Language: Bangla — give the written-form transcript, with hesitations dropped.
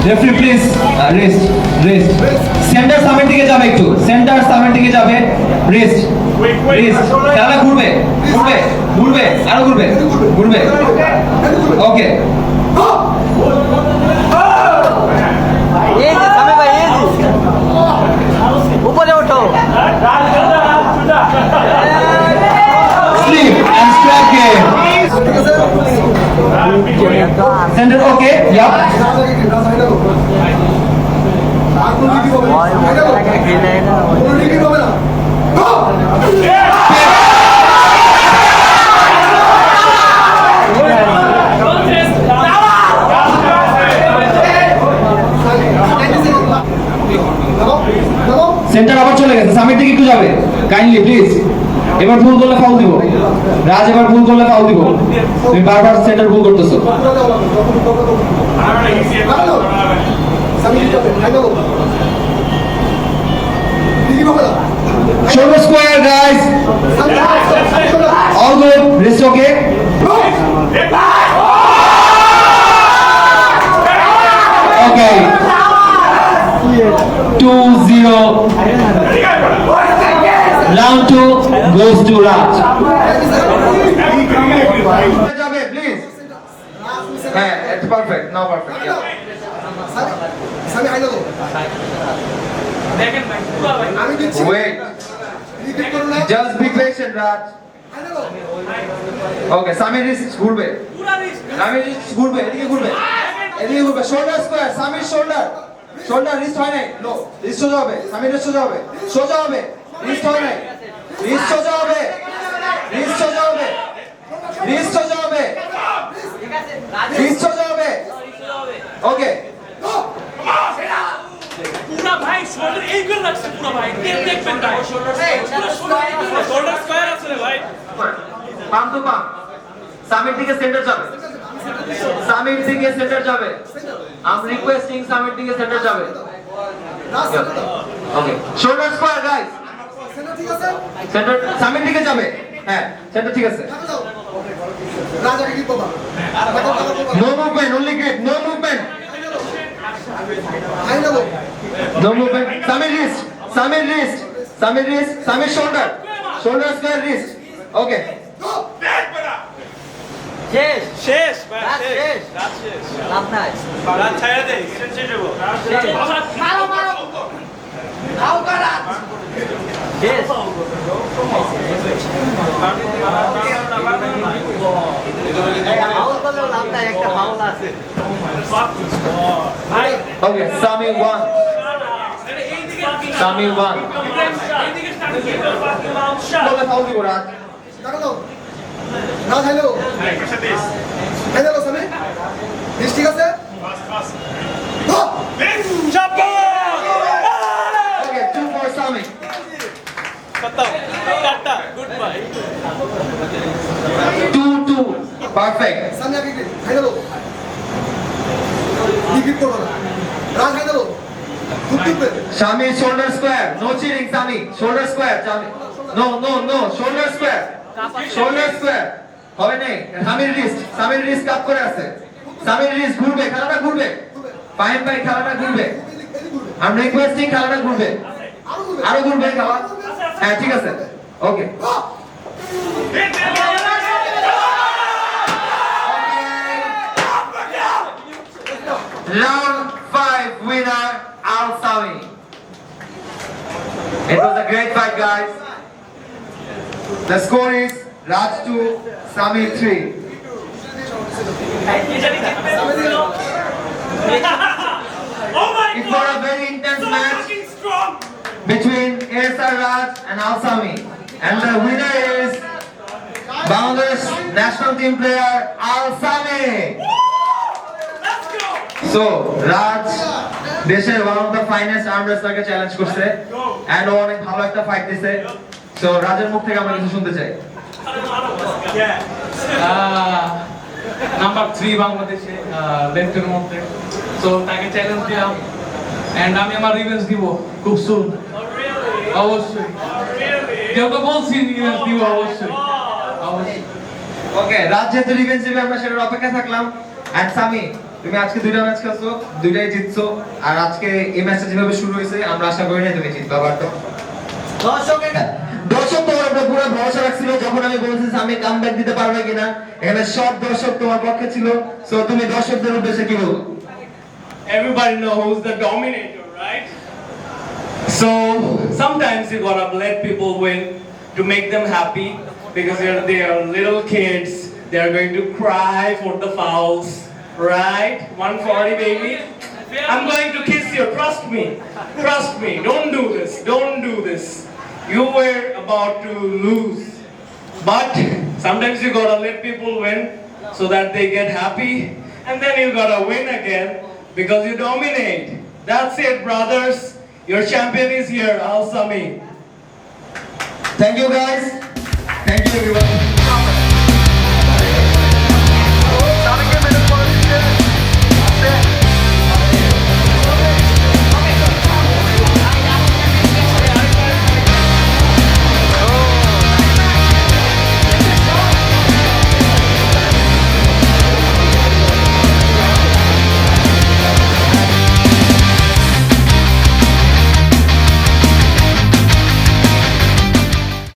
Referee please rest rest centre সামের দিকে যাবে একটু সেন্টার সামের দিকে যাবে রেস্ট রেস্ট খেলা ঘুরবে ঘুরবে ঘুরবে আরো ঘুরবে ঘুরবে ওকে এই যে সামনে ভাই এই যে উপরে ওঠো slip and strike center okay yeah center আবার চলে গেছে সামির দিকে একটু যাবে কাইন্ডলি প্লিজ এবার ভুল করলে ফাউল দিব রাজ এবার ভুল করলে ফাউল দিব তুমি বারবার সেন্টার ভুল করতেছো shoulder square guys all good wrist okay okay 2-0 round 2 goes to Raj যাবে প্লিজ হ্যাঁ it's perfect now perfect yeah Sami আইলো দেখেন ভাই পুরো ভাই আমি দিচ্ছি wait ক্রিকেট করো না just be patient Raj আইলো okay Samir is ঘুরবে পুরো রিস্ক Samir is ঘুরবে এদিকে ঘুরবে এদিকে ঘুরবে shoulder square Samir shoulder wrist হয় নাই no wrist সোজা হবে Samir wrist সোজা হবে wrist হয় নাই wrist সোজা হবে wrist সোজা হবে wrist সোজা হবে wrist সোজা হবে okay পুরো ভাই শোল্ডার এইগুলো লাগছে পুরো ভাই দেখবেন ভাই শোল্ডার স্কয়ার আছে রে ভাই পাম তো পাম সামির দিকে সেন্টার যাবে সামির দিকে সেন্টার যাবে আই এম রিকোয়েস্টিং সামির দিকে সেন্টার যাবে ওকে শোল্ডার স্কয়ার গাইস সেটা ঠিক আছে সেন্টার সামির দিকে যাবে হ্যাঁ সেন্টার ঠিক আছে রাজা কি বাবা no movement only grip no movement আইলো no movement Samir wrist Samir shoulder square wrist okay শেষ শেষ ভাই রাত শেষ শেষ। রাত শেষ লাভ নাই রাত ছায়া দে গেম শেষ হবো মারো মারো আউ করা শেষ ফাউল করলেও লাভ নাই একটা ফাউল আছে ভাই okay Samir won Samir won এইদিকে স্টার্ট করে বাকি রাউন্ড শট বলে ফাউল দিব রাজ দেখো রাজ আইলো আইলো সামি বেশ ঠিক আছে গো চাপো okay 2 for Samir খতম tata goodbye 2-2 perfect Sami আগে আইলো ক্রিকেট করো না রাজ আইলো দুটো Samir shoulder square no cheating Samir shoulder square Samir no shoulder square হবে নাই Samir wrist কাপ করে আছে Samir wrist ঘুরবে খেলাটা ঘুরবে পায়ের পায়ে খেলাটা ঘুরবে আমি রিকোয়েস্টিং খেলাটা ঘুরবে আরো ঘুরবে খেলা হ্যাঁ ঠিক আছে ওকে round 5 winner Al Sami it was a great fight guys the score is Raj 2 Sami 3 Oh my it god was a very intense so match fucking strong between ASR Raj and Al Sami and the winner is Bangladesh national team player Al Sami let's go so Raj দেশের one of the finest arm wrestler K challenge করছে and ও অনেক ভালো একটা ফাইট দিছে so রাজের মুখ থেকে আমরা কিছু শুনতে চাই yeah নাম্বার 3 বাংলাদেশে লেফটের মধ্যে সো তাকে চ্যালেঞ্জ দিলাম এন্ড আমি আমার রিভেঞ্জ দিব খুব সুন অবশ্যই যেটা বলছি রিভেঞ্জ দিব অবশ্যই অবশ্যই ওকে রাজ যেহেতু রিভেঞ্জ নেবে আমরা সেটার অপেক্ষা থাকলাম এন্ড সামি তুমি আজকে দুইটা ম্যাচ খেলছো, দুইটাই জিতছো, আর আজকে এই ম্যাচটা যেভাবে শুরু হয়েছে আমরা আশা করি না তুমি জিতবা, বাট দর্শক তোমার উপরে পুরো ভরসা রাখছিল যখন আমি বলছি যে আমি কামব্যাক দিতে পারবে কিনা। এখানে সব দর্শক তোমার পক্ষে ছিল, সো তুমি দর্শকদের উদ্দেশ্যে কি বলবো? Everybody knows who's the dominator, right? So sometimes you gotta let people win to make them happy because they are little kids. They are going to cry for the fouls, right? 140 baby. I'm going to kiss you. Trust me. Trust me. Don't do this. Don't do this. You were about to lose, but sometimes you gotta let people win so that they get happy, and then you gotta win again because you dominate. That's it, brothers. Your champion is here, Al Sami. Thank you guys. Thank you everyone.